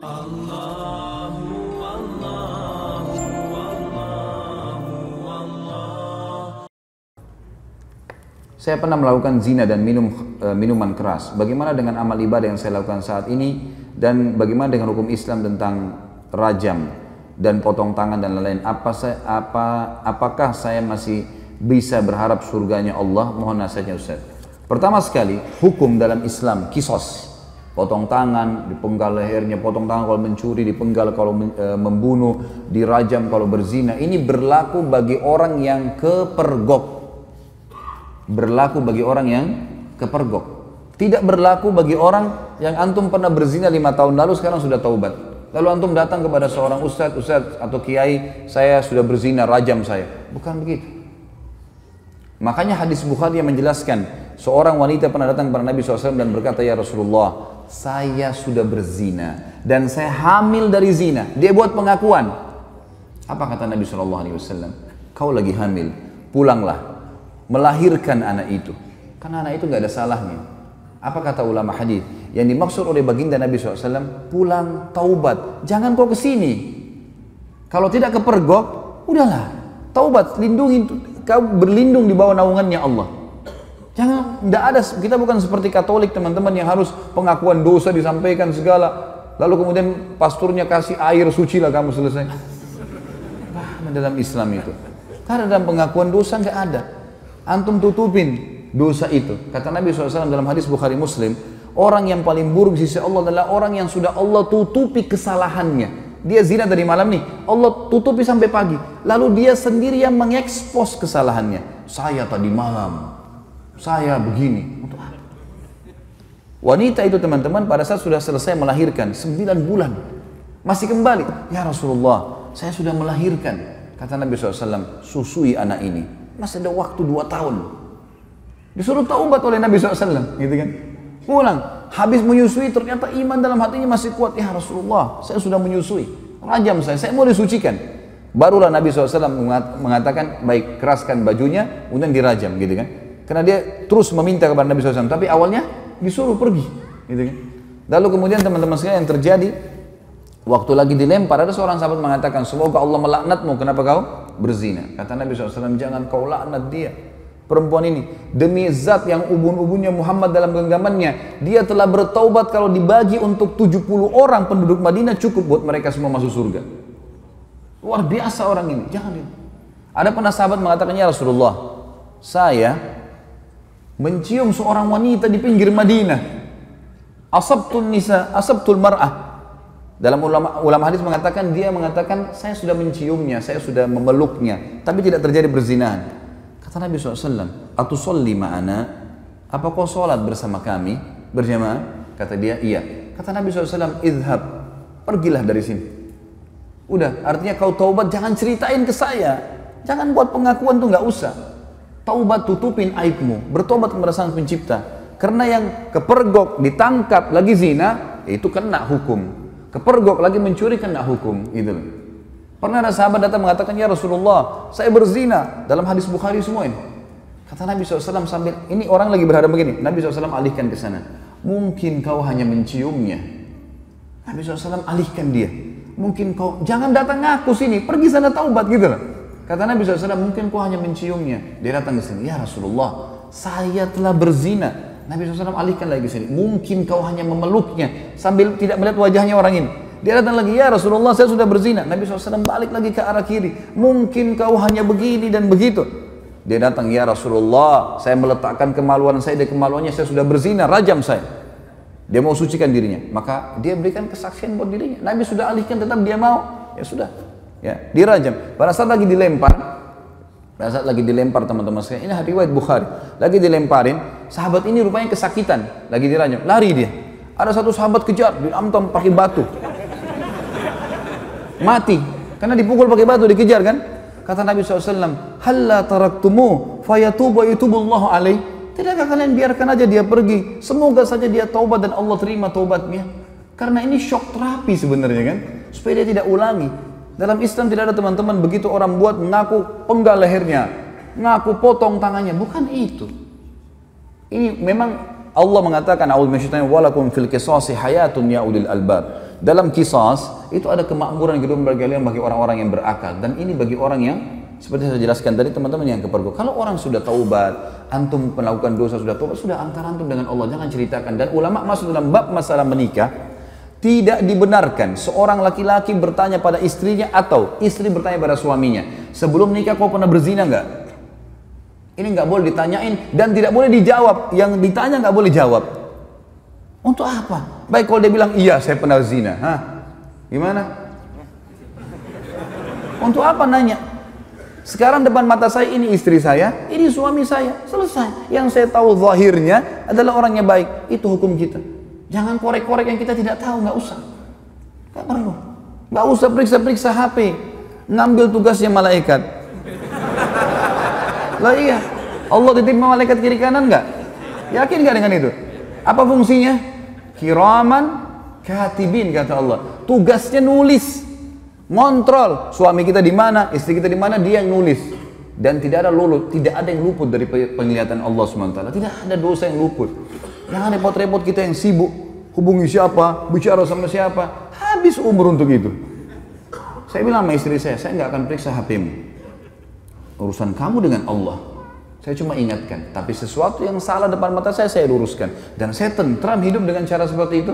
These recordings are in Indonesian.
Saya pernah melakukan zina dan minum minuman keras. Bagaimana dengan amal ibadah yang saya lakukan saat ini, dan bagaimana dengan hukum Islam tentang rajam dan potong tangan dan lain-lain? Apakah saya masih bisa berharap surganya Allah? Mohon nasihatnya Ustaz. Pertama sekali, hukum dalam Islam kisos. Potong tangan, dipenggal lehernya, potong tangan kalau mencuri, dipenggal kalau membunuh, dirajam kalau berzina. Ini berlaku bagi orang yang kepergok. Berlaku bagi orang yang kepergok. Tidak berlaku bagi orang yang antum pernah berzina 5 tahun lalu, sekarang sudah taubat. Lalu antum datang kepada seorang ustadz atau kiai, saya sudah berzina, rajam saya. Bukan begitu. Makanya hadis Bukhari yang menjelaskan, seorang wanita pernah datang kepada Nabi SAW dan berkata, ya Rasulullah, saya sudah berzina dan saya hamil dari zina. Dia buat pengakuan. Apa kata Nabi SAW? Kau lagi hamil, pulanglah, melahirkan anak itu, karena anak itu nggak ada salahnya. Apa kata ulama hadis? Yang dimaksud oleh baginda Nabi SAW, pulang taubat, jangan kau kesini. Kalau tidak kepergok, udahlah, taubat, lindungi, kau berlindung di bawah naungannya Allah. Jangan, tidak ada, kita bukan seperti Katolik teman-teman yang harus pengakuan dosa disampaikan segala, lalu kemudian pasturnya kasih air suci lah kamu selesai. Nah, dalam Islam itu, karena dalam pengakuan dosa nggak ada. Antum tutupin dosa itu. Kata Nabi SAW dalam hadis Bukhari Muslim, orang yang paling buruk di sisi Allah adalah orang yang sudah Allah tutupi kesalahannya. Dia zina tadi malam nih, Allah tutupi sampai pagi, lalu dia sendiri yang mengekspos kesalahannya. Saya tadi malam, saya begini. Untuk apa? Wanita itu teman-teman pada saat sudah selesai melahirkan 9 bulan, masih kembali, ya Rasulullah, saya sudah melahirkan. Kata Nabi SAW, susui anak ini. Masih ada waktu 2 tahun. Disuruh taubat oleh Nabi SAW, gitu kan? Pulang, habis menyusui ternyata iman dalam hatinya masih kuat. Ya Rasulullah, saya sudah menyusui, rajam saya mau disucikan. Barulah Nabi SAW mengatakan, baik, keraskan bajunya, kemudian dirajam, gitu kan? Karena dia terus meminta kepada Nabi SAW, tapi awalnya disuruh pergi, gitu kan? Lalu kemudian teman-teman sekalian yang terjadi, waktu lagi dilempar, ada seorang sahabat mengatakan, semoga Allah melaknatmu, kenapa kau berzina? Kata Nabi SAW, jangan kau laknat dia, perempuan ini, demi zat yang ubun-ubunnya Muhammad dalam genggamannya, dia telah bertaubat, kalau dibagi untuk 70 orang penduduk Madinah cukup buat mereka semua masuk surga. Luar biasa orang ini, jangan dia. Ada pernah sahabat mengatakan, ya Rasulullah, saya mencium seorang wanita di pinggir Madinah, asabtul mar'ah. Dalam ulama hadis mengatakan, dia mengatakan, saya sudah menciumnya, saya sudah memeluknya, tapi tidak terjadi perzinahan. Kata Nabi SAW, atusolli ma'ana, apa kau sholat bersama kami berjamaah? Kata dia, iya. Kata Nabi SAW, idhab, pergilah dari sini. Udah, artinya kau taubat, jangan ceritain ke saya, jangan buat pengakuan tuh, nggak usah. Taubat, tutupin aibmu, bertobat kepada Sang Pencipta. Karena yang kepergok, ditangkap lagi zina, itu kena hukum. Kepergok lagi mencuri, kena hukum, gitu loh. Pernah ada sahabat datang mengatakan, ya Rasulullah, saya berzina, dalam hadis Bukhari semua ini. Kata Nabi SAW sambil, ini orang lagi berhadap begini, Nabi SAW alihkan ke sana. Mungkin kau hanya menciumnya. Nabi SAW alihkan dia. Mungkin kau, jangan datang ngaku sini, pergi sana taubat, gitu loh. Kata Nabi SAW, mungkin kau hanya menciumnya. Dia datang ke sini, ya Rasulullah, saya telah berzina. Nabi SAW alihkan lagi ke sini, mungkin kau hanya memeluknya, sambil tidak melihat wajahnya orang ini. Dia datang lagi, ya Rasulullah, saya sudah berzina. Nabi SAW balik lagi ke arah kiri, mungkin kau hanya begini dan begitu. Dia datang, ya Rasulullah, saya meletakkan kemaluan saya di kemaluannya, saya sudah berzina, rajam saya. Dia mau sucikan dirinya, maka dia berikan kesaksian buat dirinya. Nabi sudah alihkan, tetap dia mau, ya sudah, ya dirajam. Pada saat lagi dilempar, teman-teman sekalian, ini riwayat Bukhari, lagi dilemparin, sahabat ini rupanya kesakitan, lagi dirajam, lari dia. Ada satu sahabat kejar, diamtam pakai batu, mati, karena dipukul pakai batu, dikejar kan. Kata Nabi SAW, halla taraktumu fayatubu yatubullahu alaih. Tidakkah kalian biarkan aja dia pergi, semoga saja dia taubat dan Allah terima taubatnya. Karena ini shock terapi sebenarnya kan, supaya dia tidak ulangi. Dalam Islam tidak ada teman-teman begitu orang buat mengaku penggal lehernya, ngaku potong tangannya, bukan itu. Ini memang Allah mengatakan, a'udzu minasyaitonir walakum fil qisasi hayatun ya ulil albab. dalam qisas itu ada kemakmuran yang kedua bagi orang-orang yang berakal, dan ini bagi orang yang seperti saya jelaskan tadi teman-teman yang kepergok. Kalau orang sudah taubat, antum melakukan dosa sudah taubat, sudah antara antum dengan Allah, jangan ceritakan. Dan ulama masuk dalam bab masalah menikah, tidak dibenarkan seorang laki-laki bertanya pada istrinya atau istri bertanya pada suaminya, sebelum nikah kau pernah berzina nggak? Ini nggak boleh ditanyain dan tidak boleh dijawab. Yang ditanya nggak boleh jawab. Untuk apa? Baik kalau dia bilang iya saya pernah zina, gimana? Untuk apa nanya? Sekarang depan mata saya ini istri saya, ini suami saya, selesai. Yang saya tahu zahirnya adalah orangnya baik, itu hukum kita. Jangan korek-korek yang kita tidak tahu, nggak usah. Nggak perlu. Nggak usah periksa-periksa HP, ngambil tugasnya malaikat. Lah iya, Allah titip malaikat kiri kanan nggak? Yakin nggak dengan itu? Apa fungsinya? Kiraman katibin kata Allah. Tugasnya nulis. Ngontrol suami kita di mana, istri kita di mana, dia yang nulis. Dan tidak ada yang luput dari penglihatan Allah SWT. Tidak ada dosa yang luput. Jangan repot-repot kita yang sibuk hubungi siapa, bicara sama siapa, habis umur untuk itu. Saya bilang sama istri saya nggak akan periksa HP-mu. Urusan kamu dengan Allah. Saya cuma ingatkan, tapi sesuatu yang salah depan mata saya luruskan. Dan saya tentram hidup dengan cara seperti itu.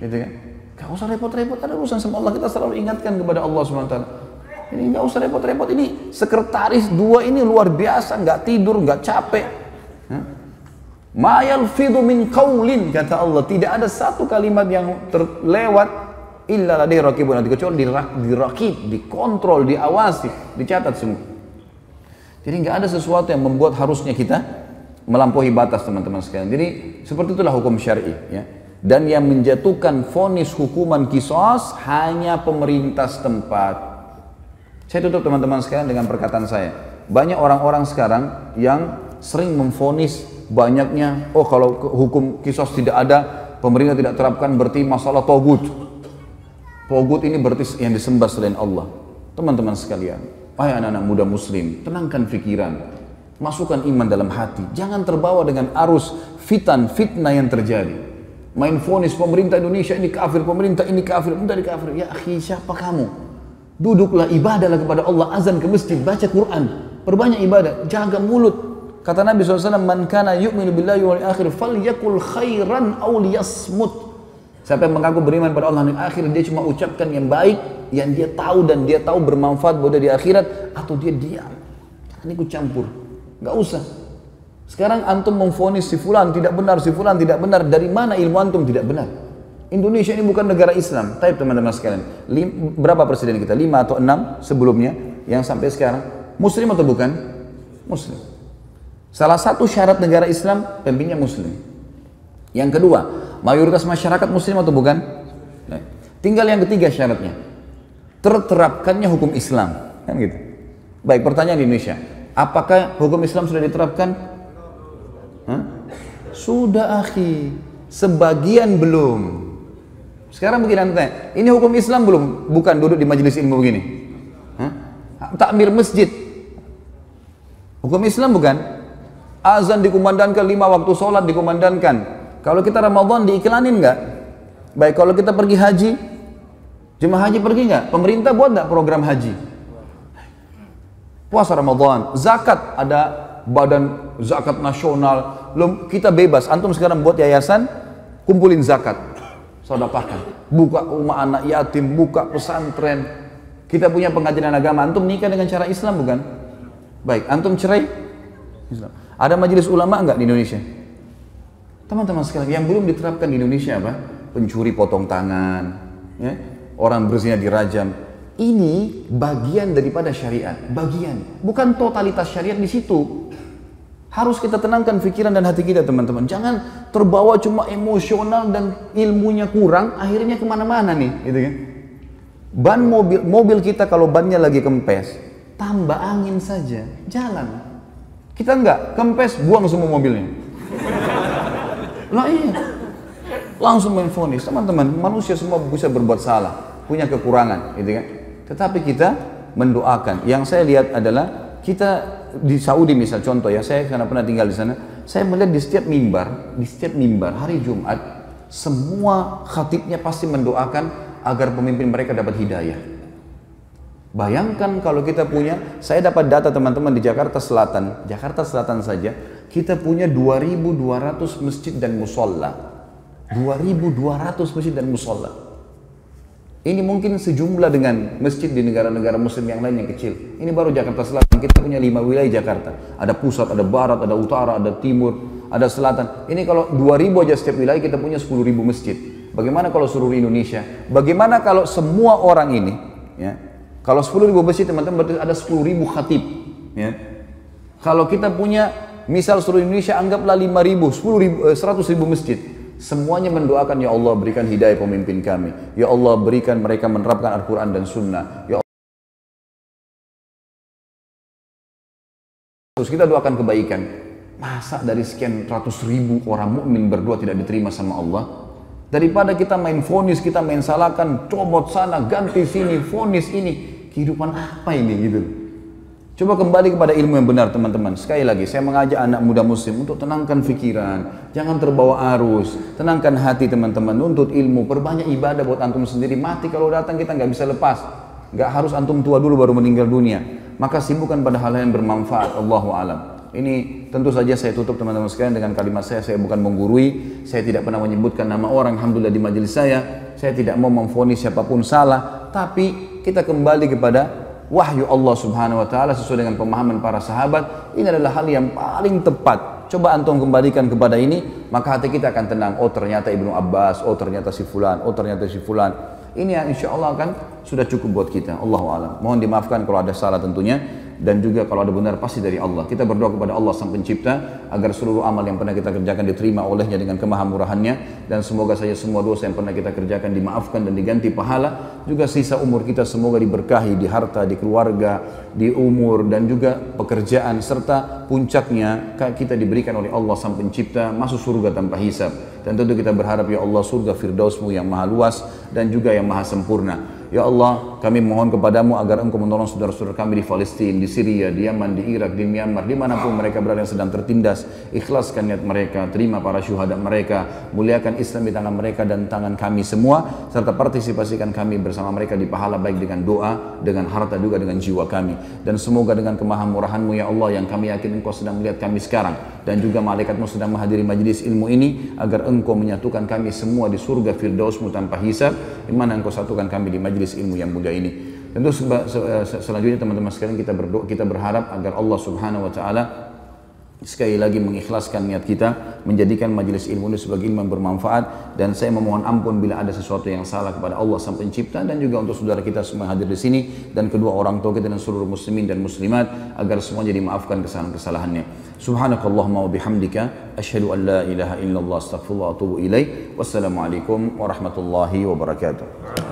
Gitu kan? Gak usah repot-repot, ada urusan sama Allah, kita selalu ingatkan kepada Allah SWT. Ini gak usah repot-repot, ini sekretaris dua ini luar biasa, gak tidur, gak capek. Ma yalfidhu min qaulin, kata Allah, tidak ada satu kalimat yang terlewat illa ladaihi raqibun atid, kecuali dirakib, dikontrol, diawasi, dicatat semua. Jadi gak ada sesuatu yang membuat harusnya kita melampaui batas, teman-teman sekalian. Jadi seperti itulah hukum syar'i, ya. Dan yang menjatuhkan vonis hukuman qisas hanya pemerintah setempat. Saya tutup teman-teman sekalian dengan perkataan saya. Banyak orang-orang sekarang yang sering memvonis banyaknya, oh kalau hukum qisas tidak ada, pemerintah tidak terapkan, berarti masalah togut. Togut ini berarti yang disembah selain Allah. Teman-teman sekalian, wahai anak-anak muda muslim, tenangkan pikiran, masukkan iman dalam hati, jangan terbawa dengan arus fitnah yang terjadi. Main vonis pemerintah Indonesia ini kafir, pemerintah ini kafir, ya akhi, siapa kamu? Duduklah, ibadahlah kepada Allah, azan ke masjid, baca Quran, perbanyak ibadah, jaga mulut. Kata Nabi SAW, man kana yu'minu billahi wal akhir falyakul khairan aw liyasmut. Siapa yang mengaku beriman pada Allah dan akhir, dia cuma ucapkan yang baik, yang dia tahu dan dia tahu bermanfaat buat dia di akhirat, atau dia diam. Jangan ikut campur, nggak usah. Sekarang antum memvonis si fulan tidak benar, si fulan tidak benar. Dari mana ilmu antum tidak benar? Indonesia ini bukan negara Islam. Tapi teman-teman sekalian, berapa presiden kita? 5 atau 6 sebelumnya yang sampai sekarang muslim atau bukan? Muslim. Salah satu syarat negara Islam pemimpinnya muslim. Yang kedua, mayoritas masyarakat muslim atau bukan? Nah, tinggal yang ketiga syaratnya, terterapkannya hukum Islam, kan gitu. Baik, pertanyaan di Indonesia, apakah hukum Islam sudah diterapkan? Sudah akhi, sebagian belum. Sekarang begini nanti, ini hukum Islam belum? Bukan duduk di majelis ilmu begini. Takmir masjid, hukum Islam bukan? Azan dikumandangkan, 5 waktu sholat dikumandangkan. Kalau kita Ramadan diiklanin nggak? Baik, kalau kita pergi haji, jemaah haji pergi nggak? Pemerintah buat nggak program haji? Puasa Ramadan, zakat, ada badan zakat nasional. Kita bebas, antum sekarang buat yayasan, kumpulin zakat, sedekahkan, buka rumah anak yatim, buka pesantren. Kita punya pengajian agama, antum nikah dengan cara Islam bukan? Baik, antum cerai Islam. Ada majelis ulama enggak di Indonesia? Teman-teman sekalian, yang belum diterapkan di Indonesia apa? Pencuri potong tangan, ya? Orang berzina dirajam. Ini bagian daripada syariat, bagian, bukan totalitas syariat di situ. Harus kita tenangkan pikiran dan hati kita, teman-teman. Jangan terbawa cuma emosional dan ilmunya kurang, akhirnya kemana-mana nih, gitu kan? Ban mobil kita kalau bannya lagi kempes, tambah angin saja, jalan. Kita enggak, kempes, buang semua mobilnya. Lah iya, langsung main vonis. Teman-teman, manusia semua bisa berbuat salah, punya kekurangan, gitu kan? Tetapi kita mendoakan. Yang saya lihat adalah kita di Saudi misal contoh ya, saya karena pernah tinggal di sana, saya melihat di setiap mimbar hari Jumat, semua khatibnya pasti mendoakan agar pemimpin mereka dapat hidayah. Bayangkan kalau kita punya, saya dapat data teman-teman di Jakarta Selatan saja, kita punya 2.200 masjid dan musola. 2.200 masjid dan musola. Ini mungkin sejumlah dengan masjid di negara-negara muslim yang lain yang kecil. Ini baru Jakarta Selatan, kita punya 5 wilayah Jakarta. Ada pusat, ada barat, ada utara, ada timur, ada selatan. Ini kalau 2.000 aja setiap wilayah kita punya 10.000 masjid. Bagaimana kalau seluruh Indonesia? Bagaimana kalau semua orang ini, ya, kalau 10.000 masjid teman-teman berarti ada 10.000 khatib, ya. Kalau kita punya misal seluruh Indonesia anggaplah 5.000, 10.000, 100.000 masjid. Semuanya mendoakan, ya Allah berikan hidayah pemimpin kami. Ya Allah berikan mereka menerapkan Al-Quran dan Sunnah. Ya Allah. Terus kita doakan kebaikan. Masa dari sekian ratus ribu orang mukmin berdoa tidak diterima sama Allah? Daripada kita main vonis, kita main salahkan, comot sana, ganti sini, vonis ini. Kehidupan apa ini gitu? Coba kembali kepada ilmu yang benar teman-teman. Sekali lagi saya mengajak anak muda muslim untuk tenangkan pikiran, jangan terbawa arus, tenangkan hati teman-teman, nuntut ilmu, perbanyak ibadah buat antum sendiri. Mati kalau datang kita nggak bisa lepas, nggak harus antum tua dulu baru meninggal dunia. Maka sibukkan pada hal yang bermanfaat. Allahu alam. Ini tentu saja saya tutup teman-teman sekalian dengan kalimat saya bukan menggurui, saya tidak pernah menyebutkan nama orang, alhamdulillah di majelis saya tidak mau memvonis siapapun salah, tapi kita kembali kepada wahyu Allah subhanahu wa ta'ala sesuai dengan pemahaman para sahabat. Ini adalah hal yang paling tepat. Coba antum kembalikan kepada ini, maka hati kita akan tenang. Oh ternyata Ibnu Abbas, oh ternyata si fulan, oh ternyata si fulan. Ini yang insya Allah kan sudah cukup buat kita. Allahu a'lam. Mohon dimaafkan kalau ada salah tentunya. Dan juga kalau ada benar pasti dari Allah. Kita berdoa kepada Allah Sang Pencipta agar seluruh amal yang pernah kita kerjakan diterima olehnya dengan kemahamurahannya, dan semoga saja semua dosa yang pernah kita kerjakan dimaafkan dan diganti pahala. Juga sisa umur kita semoga diberkahi di harta, di keluarga, di umur, dan juga pekerjaan, serta puncaknya kita diberikan oleh Allah Sang Pencipta masuk surga tanpa hisab. Dan tentu kita berharap ya Allah surga Firdausmu yang maha luas dan juga yang maha sempurna. Ya Allah, kami mohon kepadamu agar Engkau menolong saudara-saudara kami di Palestina, di Syria, di Yaman, di Irak, di Myanmar, dimanapun mereka berada yang sedang tertindas. Ikhlaskan niat mereka, terima para syuhada mereka, muliakan Islam di tangan mereka dan tangan kami semua, serta partisipasikan kami bersama mereka di pahala baik dengan doa, dengan harta, juga dengan jiwa kami. Dan semoga dengan kemahamurahan-Mu ya Allah, yang kami yakin Engkau sedang melihat kami sekarang, dan juga malaikat-Mu sedang menghadiri majlis ilmu ini, agar Engkau menyatukan kami semua di surga Firdaus-Mu tanpa hisab, di mana Engkau satukan kami di majlis ilmu yang mulia ini. Tentu selanjutnya teman-teman sekalian kita berharap agar Allah Subhanahu wa taala sekali lagi mengikhlaskan niat kita, menjadikan majelis ilmu ini sebagai ilmu yang bermanfaat. Dan saya memohon ampun bila ada sesuatu yang salah kepada Allah Sang Pencipta, dan juga untuk saudara kita semua hadir di sini, dan kedua orang tua kita dan seluruh muslimin dan muslimat, agar semuanya dimaafkan kesalahan-kesalahannya. Subhanakallahumma wa bihamdika asyhadu an la ilaha illallah astaghfirullah wa atubu ilaik. Wassalamualaikum warahmatullahi wabarakatuh.